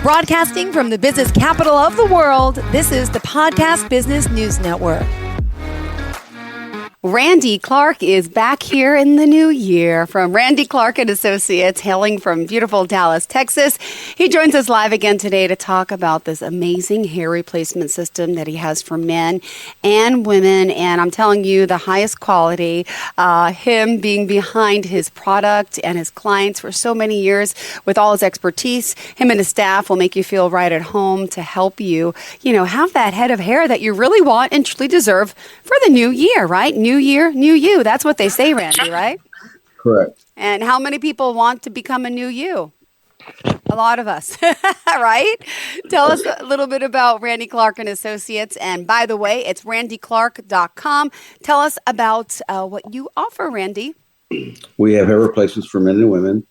Broadcasting from the business capital of the world, this is the Podcast Business News Network. Randy Clark is back here in the new year from Randy Clark and Associates, hailing from beautiful Dallas, Texas. He joins us live again today to talk about this amazing hair replacement system that he has for men and women. And I'm telling you, the highest quality, him being behind his product and his clients for so many years with all his expertise. Him and his staff will make you feel right at home to help you, have that head of hair that you really want and truly deserve for the new year, right? New year, new you. That's what they say, Randy, right? Correct. And how many people want to become a new you? A lot of us, right? Tell us a little bit about Randy Clark and Associates. And by the way, it's randyclark.com. Tell us about what you offer, Randy. We have hair replacements for men and women,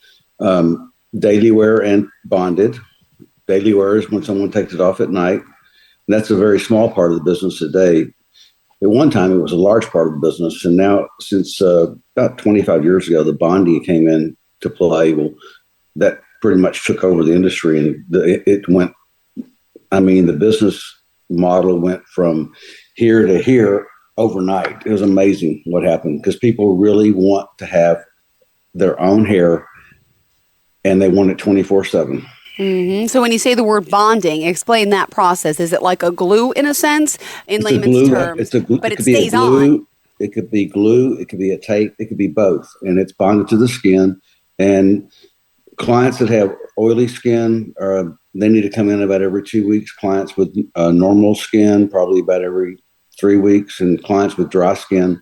daily wear and bonded. Daily wear is when someone takes it off at night. And that's a very small part of the business today. At one time, it was a large part of the business, and now, since about 25 years ago, the bonding came in to play. Well, that pretty much took over the industry, and it went. The business model went from here to here overnight. It was amazing what happened because people really want to have their own hair, and they want it 24/7. Mm-hmm. So when you say the word bonding, explain that process. Is it like a glue in a sense, in layman's terms? But it stays on. It could be glue. It could be a tape. It could be both. And it's bonded to the skin. And clients that have oily skin, they need to come in about every 2 weeks. Clients with normal skin, probably about every 3 weeks. And clients with dry skin,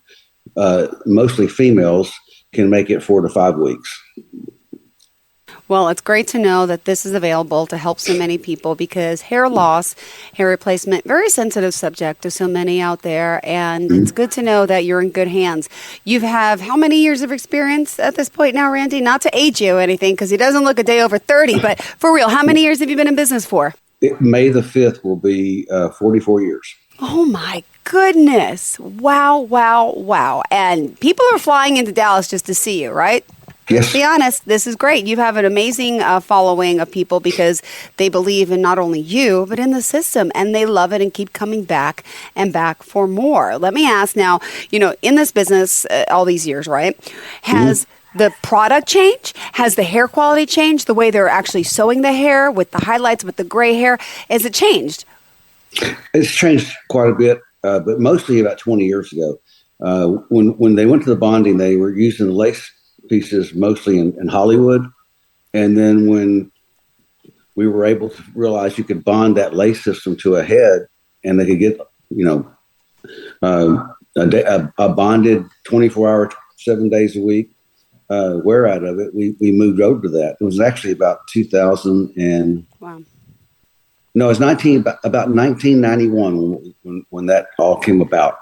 mostly females, can make it 4 to 5 weeks. Well, it's great to know that this is available to help so many people because hair loss, hair replacement, very sensitive subject to so many out there. And it's good to know that you're in good hands. You have how many years of experience at this point now, Randy? Not to age you or anything because he doesn't look a day over 30, but for real, how many years have you been in business for? May the 5th will be 44 years. Oh, my goodness. Wow, wow, wow. And people are flying into Dallas just to see you, right? Yes. Let's be honest, this is great. You have an amazing following of people because they believe in not only you, but in the system, and they love it and keep coming back and back for more. Let me ask now, in this business all these years, right, has the product changed? Has the hair quality changed? The way they're actually sewing the hair with the highlights, with the gray hair, has it changed? It's changed quite a bit, but mostly about 20 years ago. When they went to the bonding, they were using the lace pieces mostly in Hollywood. And then when we were able to realize you could bond that lace system to a head and they could get, a bonded 24-hour, 7 days a week wear out of it, we moved over to that. It was actually about 2000 and... Wow. No, it was about 1991 when that all came about.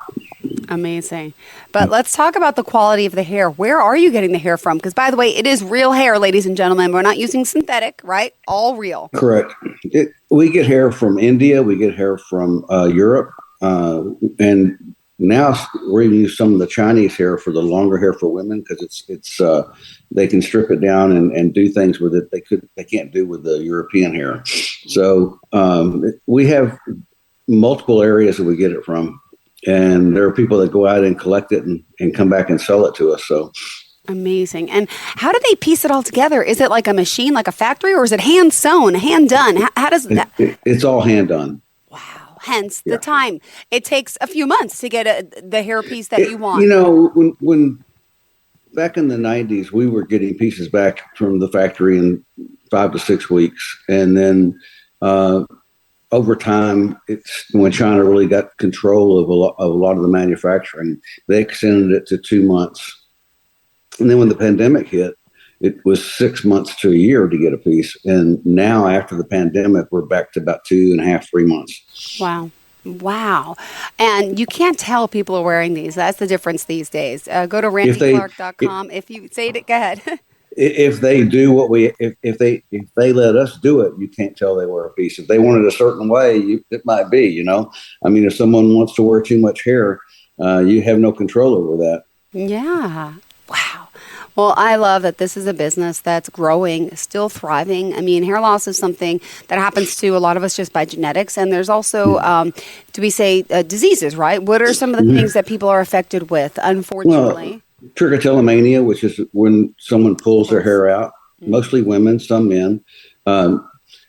Amazing. But let's talk about the quality of the hair. Where are you getting the hair from? Because, by the way, it is real hair, ladies and gentlemen. We're not using synthetic, right? All real. Correct. We get hair from India. We get hair from Europe. And now we're even using some of the Chinese hair for the longer hair for women because it's they can strip it down and do things with it they can't do with the European hair. So we have multiple areas that we get it from, and there are people that go out and collect it and come back and sell it to us. So amazing. And how do they piece it all together? Is it like a machine, like a factory, or is it hand sewn, hand done? How does that? It's all hand done. Wow. Hence the time. It takes a few months to get the hair piece that you want. When back in the 90s, we were getting pieces back from the factory in 5 to 6 weeks. And then over time, it's when China really got control of a lot of the manufacturing, they extended it to 2 months. And then when the pandemic hit, it was 6 months to a year to get a piece. And now after the pandemic, we're back to about 2.5, 3 months. Wow. Wow. And you can't tell people are wearing these. That's the difference these days. Go to randyclark.com. If you say it, go ahead. If they do if they let us do it, you can't tell they wear a piece. If they want it a certain way, it might be, if someone wants to wear too much hair, you have no control over that. Yeah. Wow. Well, I love that this is a business that's growing, still thriving. I mean, hair loss is something that happens to a lot of us just by genetics. And there's also, do we say diseases, right? What are some of the things that people are affected with, unfortunately? Well, trichotillomania, which is when someone pulls their hair out, mostly women, some men.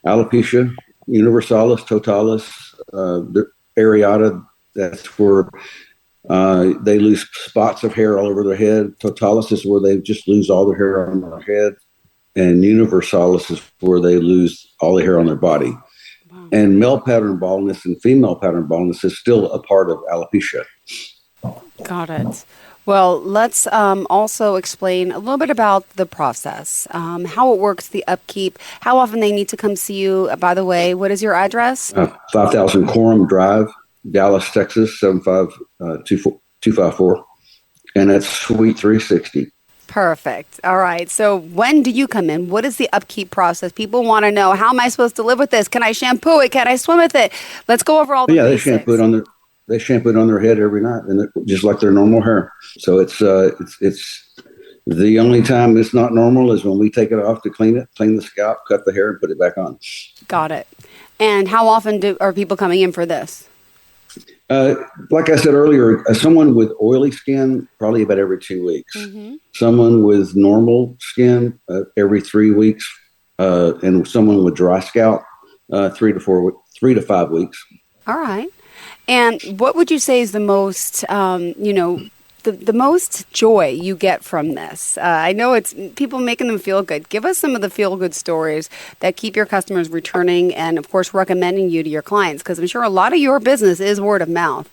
Alopecia universalis, totalis, areata, that's where they lose spots of hair all over their head. Totalis is where they just lose all their hair on their head. And universalis is where they lose all the hair on their body. Wow. And male pattern baldness and female pattern baldness is still a part of alopecia. Got it. Well, let's also explain a little bit about the process, how it works, the upkeep, how often they need to come see you. By the way, what is your address? 5000 Coram Drive, Dallas, Texas, 75254. And that's Suite 360. Perfect. All right. So when do you come in? What is the upkeep process? People want to know, how am I supposed to live with this? Can I shampoo it? Can I swim with it? Let's go over all the basics. They shampoo it on their head every night, and just like their normal hair. So it's the only time it's not normal is when we take it off to clean the scalp, cut the hair, and put it back on. Got it. And how often are people coming in for this? Like I said earlier, someone with oily skin, probably about every 2 weeks. Mm-hmm. Someone with normal skin, every 3 weeks. And someone with dry scalp, 3 to 5 weeks. All right. And what would you say is the most, the most joy you get from this? I know it's people making them feel good. Give us some of the feel-good stories that keep your customers returning and, of course, recommending you to your clients, because I'm sure a lot of your business is word of mouth.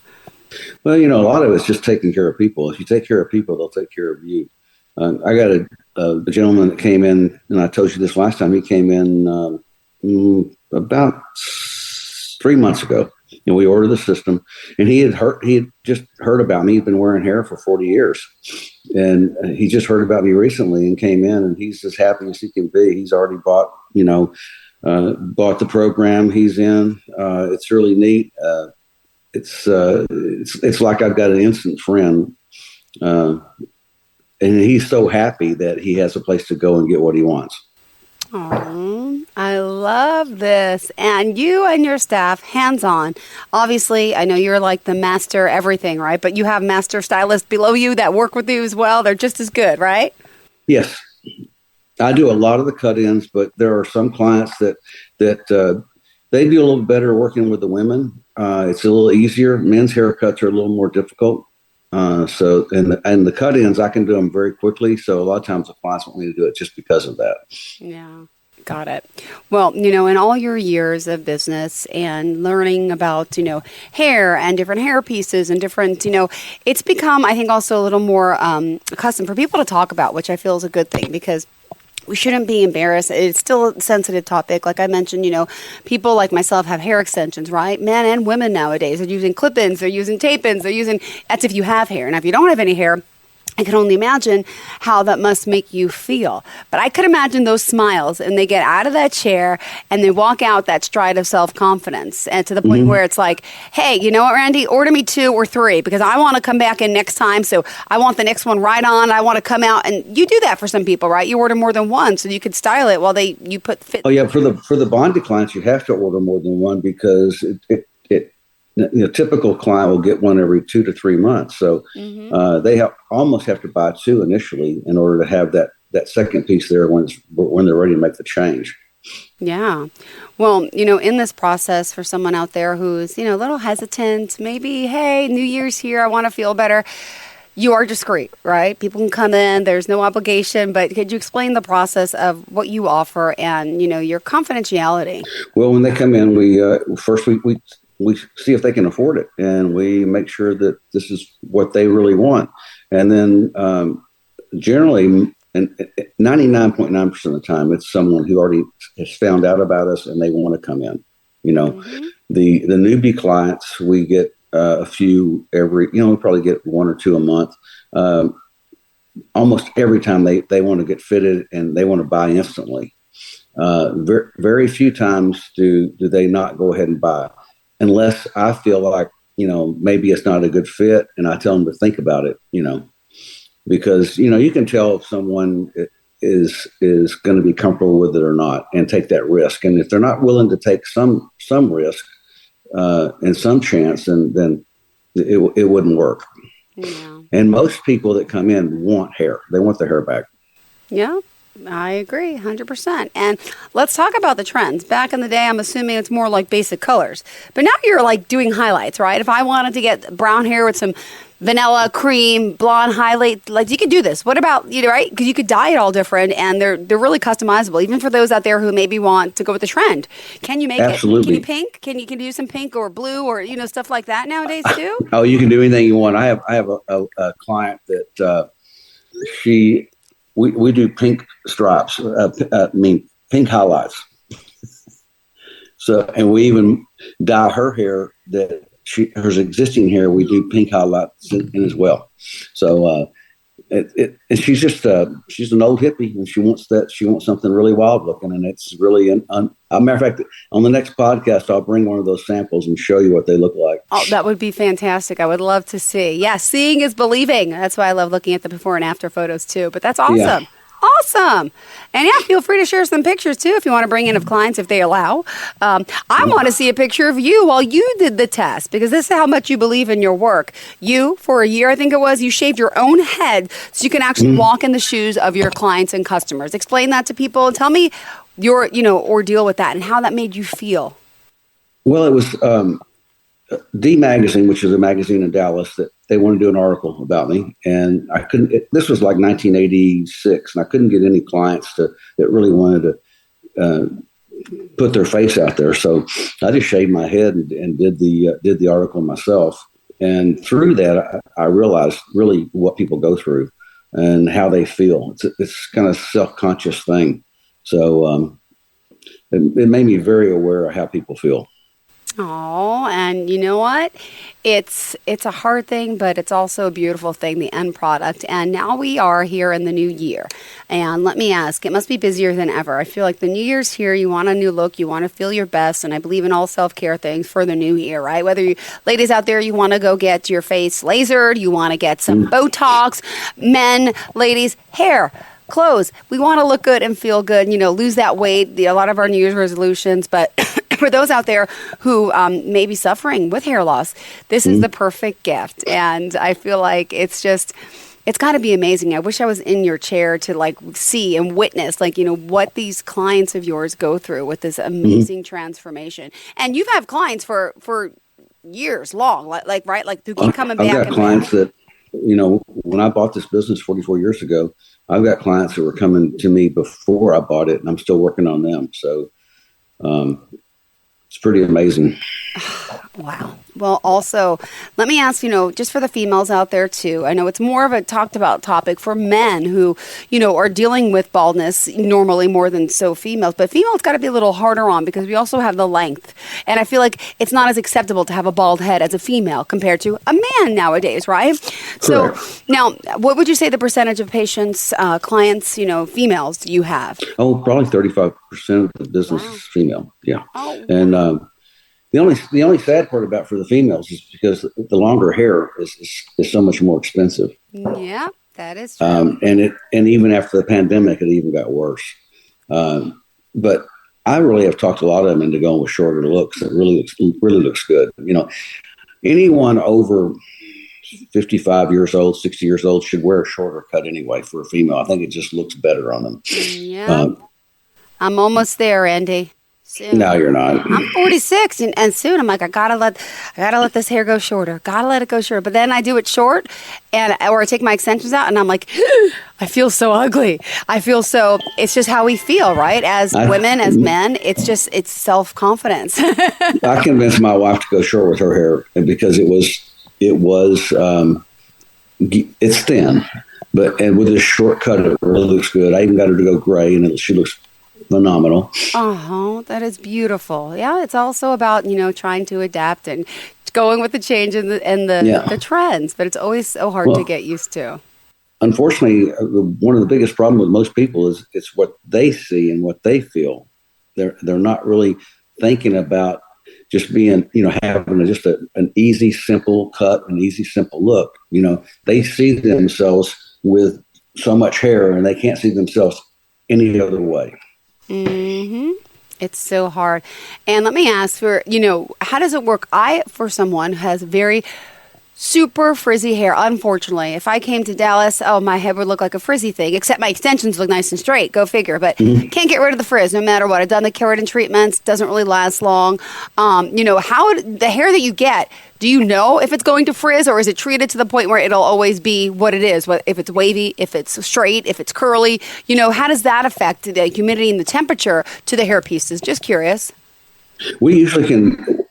Well, a lot of it's just taking care of people. If you take care of people, they'll take care of you. I got a gentleman that came in, and I told you this last time. He came in about 3 months ago. And we ordered the system, and he had just heard about me. He'd been wearing hair for 40 years, and he just heard about me recently and came in, and he's as happy as he can be. He's already bought the program. He's in. It's really neat. It's like I've got an instant friend, and he's so happy that he has a place to go and get what he wants. Oh, I love this. And you and your staff, hands-on. Obviously, I know you're like the master everything, right? But you have master stylists below you that work with you as well. They're just as good, right? Yes. I do a lot of the cut-ins, but there are some clients that they do a little better working with the women. It's a little easier. Men's haircuts are a little more difficult. So the cut-ins, I can do them very quickly. So a lot of times the clients want me to do it just because of that. Yeah, got it. Well, in all your years of business and learning about, hair and different hair pieces and different, it's become, I think, also a little more custom for people to talk about, which I feel is a good thing because we shouldn't be embarrassed. It's still a sensitive topic. Like I mentioned, people like myself have hair extensions, right? Men and women nowadays. They're using clip-ins, they're using tape-ins, that's if you have hair. Now, if you don't have any hair, I can only imagine how that must make you feel. But I could imagine those smiles, and they get out of that chair, and they walk out that stride of self-confidence, and to the point where it's like, hey, you know what, Randy? Order me 2 or 3, because I want to come back in next time, so I want the next one right on. I want to come out, and you do that for some people, right? You order more than one, so you could style it while you put fit. Oh, yeah, for the bonded clients, you have to order more than one because typical client will get one every 2 to 3 months. So they almost have to buy 2 initially in order to have that second piece there when they're ready to make the change. Yeah. Well, in this process for someone out there who's, a little hesitant, maybe, hey, New Year's here, I want to feel better. You are discreet, right? People can come in. There's no obligation. But could you explain the process of what you offer and, your confidentiality? Well, when they come in, we first we see if they can afford it, and we make sure that this is what they really want. And then generally, and 99.9% of the time, it's someone who already has found out about us and they want to come in. The newbie clients, we get a few every, we probably get 1 or 2 a month. Almost every time they want to get fitted and they want to buy instantly. Very, very few times do they not go ahead and buy. Unless I feel like, maybe it's not a good fit and I tell them to think about it, because, you can tell if someone is going to be comfortable with it or not and take that risk. And if they're not willing to take some risk and some chance, then it wouldn't work. Yeah. And most people that come in want hair. They want their hair back. Yeah. I agree 100%. And let's talk about the trends. Back in the day, I'm assuming it's more like basic colors. But now you're like doing highlights, right? If I wanted to get brown hair with some vanilla, cream, blonde highlight, like you could do this. What about, right? Because you could dye it all different, and they're really customizable, even for those out there who maybe want to go with the trend. Can you make Absolutely. it? Can you pink? Can you do some pink or blue or, stuff like that nowadays too? Oh, you can do anything you want. I have a client that we do pink stripes, pink highlights. So, and we even dye her hair her existing hair, we do pink highlights in as well. So, and she's just, she's an old hippie, and she wants something really wild looking. And it's really, a matter of fact, on the next podcast, I'll bring one of those samples and show you what they look like. Oh, that would be fantastic. I would love to see. Yeah. Seeing is believing. That's why I love looking at the before and after photos too, but that's awesome. Yeah. Awesome. And yeah, feel free to share some pictures too if you want to bring in of clients if they allow. I want to see a picture of you while you did the test, because this is how much you believe in your work. You, for a year, I think it was, you shaved your own head so you can actually walk in the shoes of your clients and customers. Explain that to people and tell me your, ordeal with that and how that made you feel. Well, it was D Magazine, which is a magazine in Dallas, that they wanted to do an article about me, and I couldn't. This was like 1986, and I couldn't get any clients that really wanted to put their face out there. So I just shaved my head and did the article myself. And through that, I realized really what people go through and how they feel. It's kind of a self-conscious thing. So it made me very aware of how people feel. Oh, and you know what? It's a hard thing, but it's also a beautiful thing, the end product. And now we are here in the new year. And let me ask, it must be busier than ever. I feel like the new year's here. You want a new look. You want to feel your best. And I believe in all self-care things for the new year, right? Whether you, ladies out there, you want to go get your face lasered, you want to get some Botox, men, ladies, hair, clothes. We want to look good and feel good, lose that weight, a lot of our New Year's resolutions. But for those out there who may be suffering with hair loss, this is the perfect gift. And I feel like it's got to be amazing. I wish I was in your chair to see and witness what these clients of yours go through with this amazing transformation. And you've had clients for years long, right? Like to keep coming back. I've got clients that, when I bought this business 44 years ago, I've got clients that were coming to me before I bought it, and I'm still working on them. So it's pretty amazing. Wow. Well, also, let me ask, just for the females out there too, I know it's more of a talked about topic for men who, are dealing with baldness normally more than so females, but females got to be a little harder on because we also have the length. And I feel like it's not as acceptable to have a bald head as a female compared to a man nowadays, right? Correct. So now, what would you say the percentage of patients, clients, females you have? Oh, probably 35% of the business is female. Yeah. Oh, and the only sad part about for the females is because the longer hair is so much more expensive. Yeah, that is true. And even after the pandemic, it even got worse. But I really have talked a lot of them into going with shorter looks. It really looks good. Anyone over 55 years old, 60 years old should wear a shorter cut anyway for a female. I think it just looks better on them. Yeah. I'm almost there, Andy. Soon. No, you're not. I'm 46, and soon I'm like, I gotta let this hair go shorter. Gotta let it go short. But then I do it short, or I take my extensions out, and I'm like, I feel so ugly. It's just how we feel, right? As women, as men, it's self-confidence. I convinced my wife to go short with her hair, and because it's thin, and with this short cut, it really looks good. I even got her to go gray, and she looks phenomenal. Oh, that is beautiful. Yeah, it's also about, trying to adapt and going with the change and the trends, but it's always so hard to get used to. Unfortunately, one of the biggest problems with most people is it's what they see and what they feel. They're not really thinking about just being, having an easy, simple cut, an easy, simple look. They see themselves with so much hair, and they can't see themselves any other way. Mm-hmm. It's so hard. And let me ask how does it work? For someone who has very super frizzy hair, unfortunately, if I came to Dallas, my head would look like a frizzy thing, except my extensions look nice and straight. Go figure. But can't get rid of the frizz no matter what. I've done the keratin treatments. Doesn't really last long. How the hair that you get, do you know if it's going to frizz, or is it treated to the point where it'll always be what it is? If it's wavy, if it's straight, if it's curly, how does that affect the humidity and the temperature to the hair pieces? Just curious. We usually can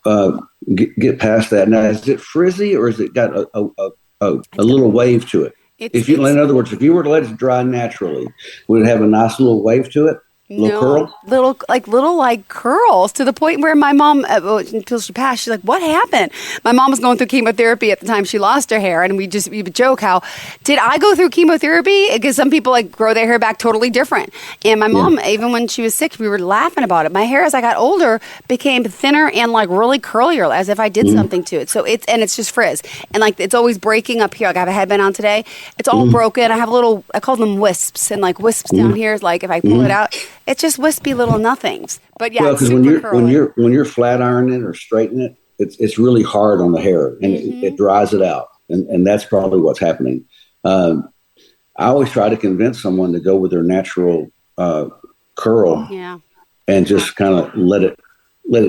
get past that. Now, is it frizzy, or has it got a little wave to it? In other words, if you were to let it dry naturally, would it have a nice little wave to it? Curl? Little curls, to the point where my mom, until she passed, she's like, what happened? My mom was going through chemotherapy at the time she lost her hair, and we would joke how, did I go through chemotherapy? Because some people grow their hair back totally different. And my mom, even when she was sick, we were laughing about it. My hair, as I got older, became thinner and really curlier, as if I did something to it. So it's just frizz. And it's always breaking up here. I have a headband on today. It's all broken. I have I call them wisps. And wisps down here is if I pull it out, it's just wispy little nothings. But yeah, because when you're flat ironing or straightening it, it's really hard on the hair, and it dries it out, and that's probably what's happening. I always try to convince someone to go with their natural curl, and just kind of let it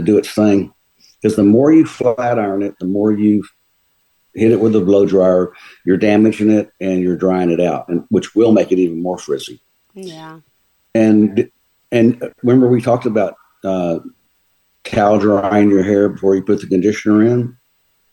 do its thing. Because the more you flat iron it, the more you hit it with a blow dryer, you're damaging it and you're drying it out, and which will make it even more frizzy. Yeah. And remember, we talked about towel drying your hair before you put the conditioner in.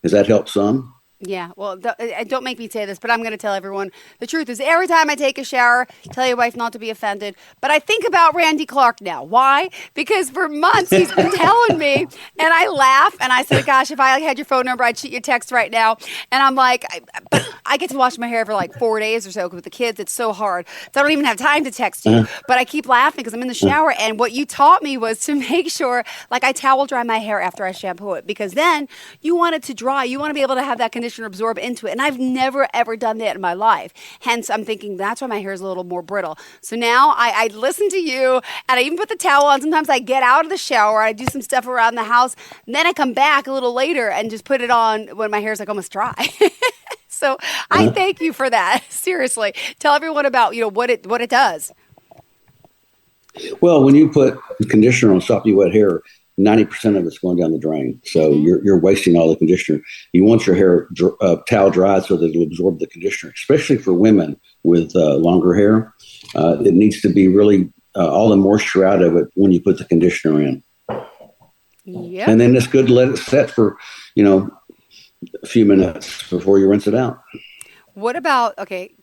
Does that help some? Yeah, well, don't make me say this, but I'm going to tell everyone the truth is every time I take a shower, tell your wife not to be offended, but I think about Randy Clark now. Why? Because for months he's been telling me, and I laugh, and I say, gosh, if I had your phone number, I'd shoot you a text right now. And I'm like, but I get to wash my hair for 4 days or so with the kids. It's so hard. So I don't even have time to text you. But I keep laughing because I'm in the shower, and what you taught me was to make sure, I towel dry my hair after I shampoo it, because then you want it to dry. You want to be able to have that conditioner absorb into it. And I've never, ever done that in my life. Hence, I'm thinking that's why my hair is a little more brittle. So now I listen to you, and I even put the towel on. Sometimes I get out of the shower, I do some stuff around the house, and then I come back a little later and just put it on when my hair's almost dry. So I thank you for that. Seriously. Tell everyone about, what it does. Well, when you put conditioner on softly wet hair, 90% of it's going down the drain. So you're wasting all the conditioner. You want your hair towel dried so that it'll absorb the conditioner, especially for women with longer hair. It needs to be really all the moisture out of it when you put the conditioner in. Yep. And then it's good to let it set for, a few minutes before you rinse it out. What about,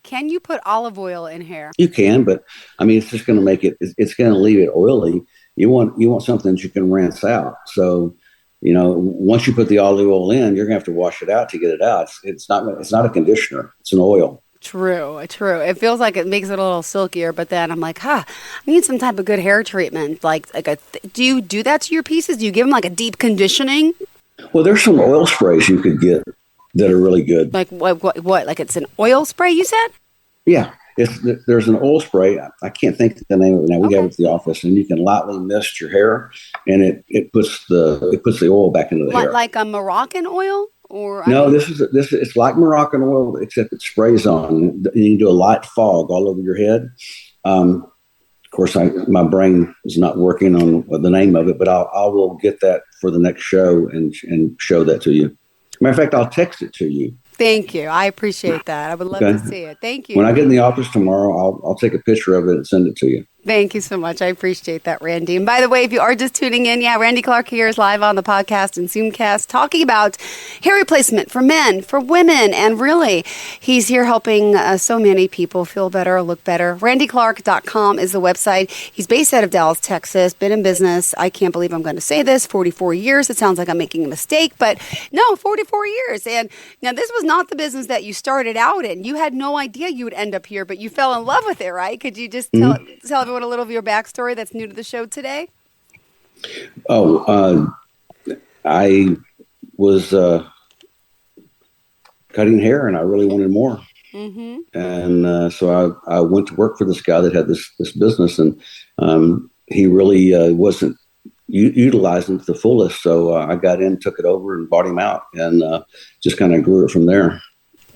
can you put olive oil in hair? You can, but it's just going to make it's going to leave it oily. You want something that you can rinse out. So, once you put the olive oil in, you're gonna have to wash it out to get it out. It's not a conditioner. It's an oil. True. It feels like it makes it a little silkier, but then I'm like, I need some type of good hair treatment. Do you do that to your pieces? Do you give them a deep conditioning? Well, there's some oil sprays you could get that are really good. Like what? Like it's an oil spray, you said? Yeah. There's an oil spray. I can't think of the name of it now. We have it at the office, and you can lightly mist your hair, and it puts the oil back into the hair. Like a Moroccan oil, it's like Moroccan oil, except it sprays on. You can do a light fog all over your head. Of course, my brain is not working on the name of it, but I will get that for the next show and show that to you. Matter of fact, I'll text it to you. Thank you. I appreciate that. I would love to see it. Thank you. When I get in the office tomorrow, I'll take a picture of it and send it to you. Thank you so much. I appreciate that, Randy. And by the way, if you are just tuning in, Randy Clark here is live on the podcast and Zoomcast talking about hair replacement for men, for women, and really, he's here helping so many people feel better, look better. RandyClark.com is the website. He's based out of Dallas, Texas, been in business, I can't believe I'm going to say this, 44 years. It sounds like I'm making a mistake, but no, 44 years. And now this was not the business that you started out in. You had no idea you would end up here, but you fell in love with it, right? Could you just tell everyone a little of your backstory that's new to the show today? I was cutting hair, and I really wanted more. Mm-hmm. And so I went to work for this guy that had this business, and he really wasn't utilizing it to the fullest. So I got in, took it over, and bought him out, and just kind of grew it from there.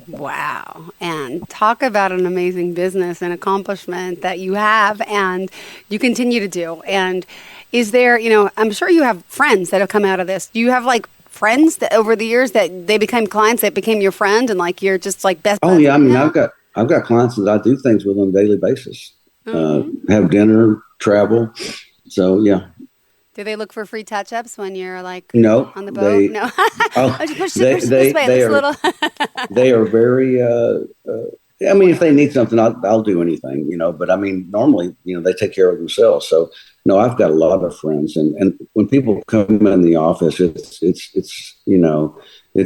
Wow. And talk about an amazing business and accomplishment that you have and you continue to do. And is there, I'm sure you have friends that have come out of this. Do you have like friends that over the years that they became clients that became your friend and like you're just like best Oh yeah, I mean I've got clients that I do things with on a daily basis. Mm-hmm. Have dinner, travel. So yeah. Do they look for free touch-ups when you're like no, on the boat? No. Push this way. This little. They are very. I mean, if they need something, I'll do anything, But I mean, normally, they take care of themselves. So no, I've got a lot of friends, and when people come in the office, it's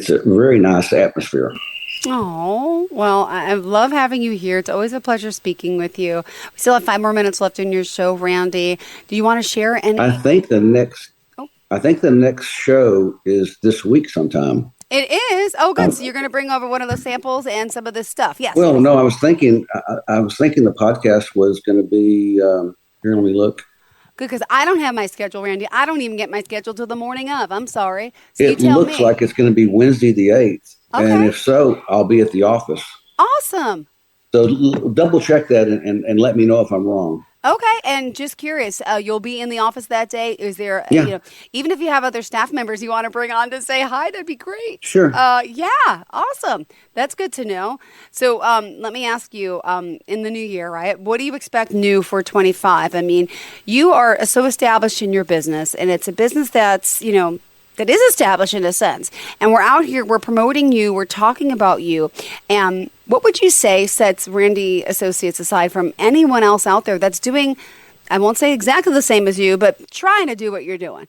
a very nice atmosphere. Oh, well, I love having you here. It's always a pleasure speaking with you. We still have 5 more minutes left in your show, Randy. Do you want to share any? I think the next show is this week sometime. It is? Oh, good. So you're going to bring over one of those samples and some of this stuff. Yes. Well, no, I was thinking the podcast was going to be, here, let me look. Good, because I don't have my schedule, Randy. I don't even get my schedule till the morning of. I'm sorry. So it looks like it's going to be Wednesday the 8th. Okay. And if so, I'll be at the office. Awesome. So double check that and let me know if I'm wrong. Okay, and just curious, you'll be in the office that day. Is there, even if you have other staff members you want to bring on to say hi, that'd be great. Sure. Yeah, awesome. That's good to know. So let me ask you, in the new year, right, what do you expect new for 25? I mean, you are so established in your business, and it's a business that's, that is established in a sense. And we're out here, we're promoting you, we're talking about you. And what would you say sets Randy Associates aside from anyone else out there that's doing, I won't say exactly the same as you, but trying to do what you're doing?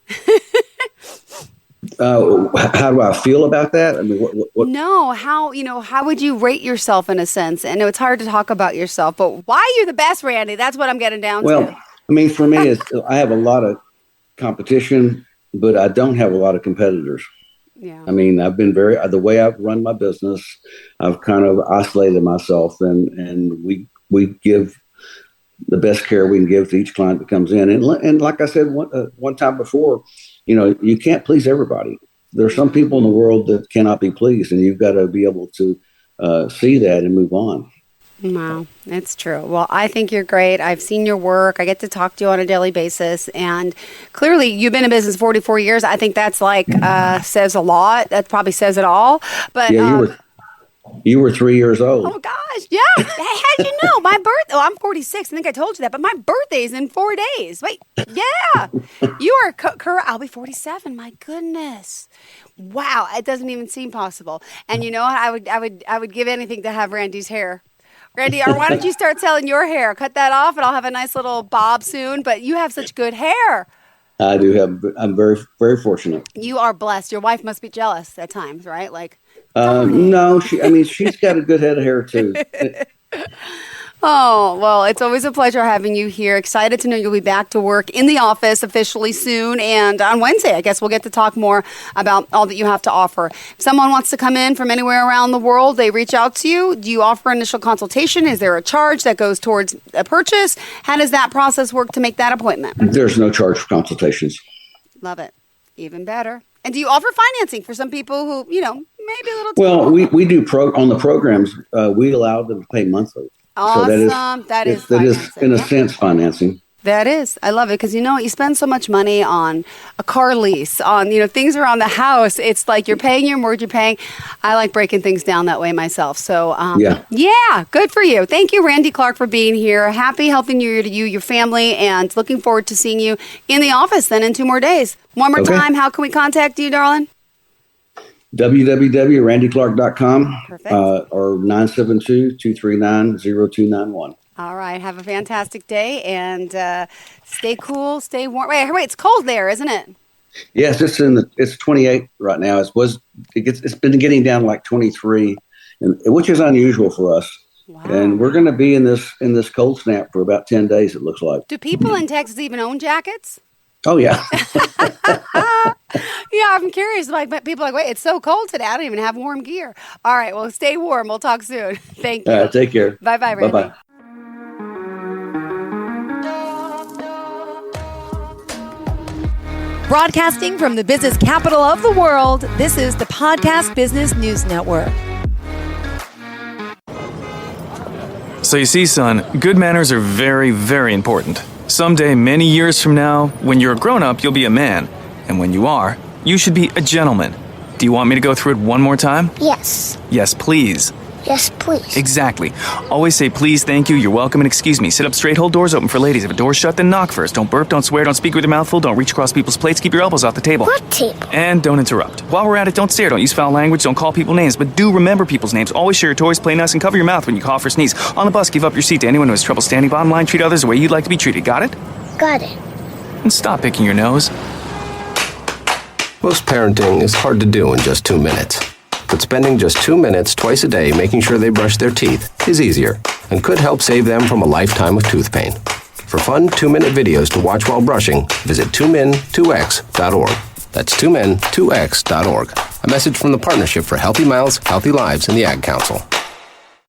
How do I feel about that? I mean, what? No, how would you rate yourself in a sense? I know it's hard to talk about yourself, but why you're the best, Randy? That's what I'm getting down to. Well, I mean, for me, I have a lot of competition, but I don't have a lot of competitors. Yeah. I mean, I've been the way I've run my business, I've kind of isolated myself, and we give the best care we can give to each client that comes in. And like I said one time before, you can't please everybody. There are some people in the world that cannot be pleased, and you've got to be able to see that and move on. Wow, that's true. Well, I think you're great. I've seen your work. I get to talk to you on a daily basis. And clearly, you've been in business 44 years. I think that's says a lot. That probably says it all. But yeah, you were 3 years old. Oh, gosh. Yeah. How'd you know? My birthday, I'm 46. I think I told you that. But my birthday's in 4 days. Wait. Yeah. You are correct. I'll be 47. My goodness. Wow. It doesn't even seem possible. And you know what? I would give anything to have Randy's hair. Randy, or why don't you start selling your hair? Cut that off, and I'll have a nice little bob soon. But you have such good hair. I do have. I'm very, very fortunate. You are blessed. Your wife must be jealous at times, right? Like, no, she's got a good head of hair too. Oh, well, it's always a pleasure having you here. Excited to know you'll be back to work in the office officially soon. And on Wednesday, I guess we'll get to talk more about all that you have to offer. If someone wants to come in from anywhere around the world, they reach out to you. Do you offer initial consultation? Is there a charge that goes towards a purchase? How does that process work to make that appointment? There's no charge for consultations. Love it. Even better. And do you offer financing for some people who, maybe a little too Well, we do on the programs, we allow them to pay monthly. Awesome. So that is in a sense, financing. That is. I love it because, you spend so much money on a car lease, on, things around the house. It's like you're paying your mortgage, you're paying. I like breaking things down that way myself. So, yeah, good for you. Thank you, Randy Clark, for being here. Happy, healthy New Year to you, your family, and looking forward to seeing you in the office then in 2 more days. One more time, how can we contact you, darling? www.randyclark.com or 972-239-0291. All right. Have a fantastic day and stay cool, stay warm. Wait, it's cold there, isn't it? Yes, it's 28 right now. It's been getting down to like 23, which is unusual for us. Wow. And we're going to be in this cold snap for about 10 days, it looks like. Do people in Texas even own jackets? Oh, yeah. Yeah, I'm curious. Like, but people are like, wait, it's so cold today. I don't even have warm gear. All right, well, stay warm. We'll talk soon. Thank you. Take care. Bye-bye, Randy. Bye-bye. Broadcasting from the business capital of the world, this is the Podcast Business News Network. So you see, son, good manners are very, very important. Someday, many years from now, when you're a grown-up, you'll be a man. And when you are, you should be a gentleman. Do you want me to go through it one more time? Yes. Yes, please. Yes, please. Exactly. Always say please, thank you, you're welcome, and excuse me. Sit up straight, hold doors open for ladies. If a door's shut, then knock first. Don't burp, don't swear, don't speak with your mouth full, don't reach across people's plates, keep your elbows off the table. What table? And don't interrupt. While we're at it, don't stare, don't use foul language, don't call people names, but do remember people's names. Always share your toys, play nice, and cover your mouth when you cough or sneeze. On the bus, give up your seat to anyone who has trouble standing. Bottom line, treat others the way you'd like to be treated. Got it? Got it. And stop picking your nose. Most parenting is hard to do in just 2 minutes. But spending just 2 minutes twice a day making sure they brush their teeth is easier and could help save them from a lifetime of tooth pain. For fun 2-minute videos to watch while brushing, visit 2min2x.org. That's 2min2x.org. A message from the Partnership for Healthy Mouths, Healthy Lives, and the Ad Council.